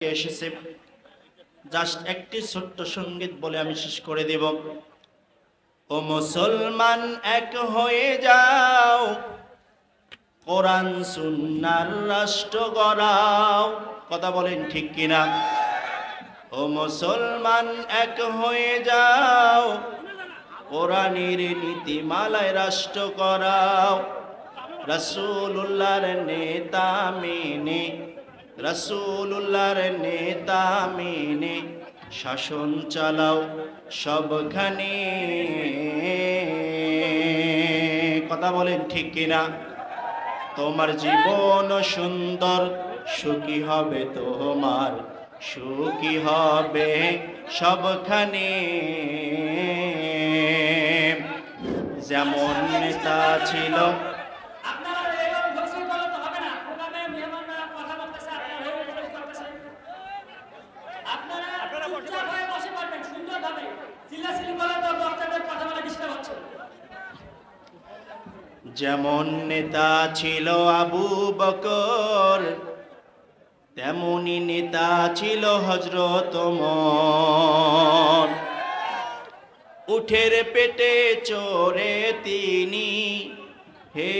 এসেছে। জাস্ট একটি ছোট্ট সঙ্গীত বলে আমি শেষ করে দেব। ও মুসলমান এক হয়ে যাও, কোরআন সুন্নাহর রাষ্ট্র গড়াও। কথা বলেন ঠিক কিনা? ও মুসলমান এক হয়ে যাও, কোরআনের নীতিমালায় রাষ্ট্র করাও। রাসূলুল্লাহর নেতা মেনে, রাসূলুল্লাহর নেতা মেনে শাসন চালাও সবখানে। কথা বলেন ঠিক কিনা? তোমার জীবন সুন্দর, সুখী হবে তোমার, সুখী হবে সবখানে। যেমন নেতা ছিল, যেমন নেতা ছিল আবু বকর, তেমনি নেতা ছিল হযরত ওমর। উঠের পেটে চড়ে তিনি, হে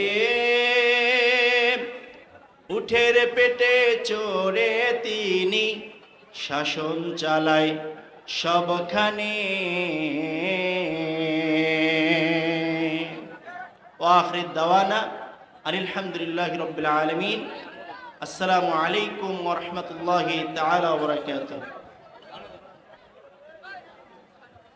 উঠের পেটে চড়ে তিনি শাসন চালায় সবখানে। ওয়াখির দাওয়ানা আলহামদুলিল্লাহি রাব্বিল আলামিন। আসসালামু আলাইকুম ওয়া রাহমাতুল্লাহি তাআলা ওয়া বারাকাতুহু।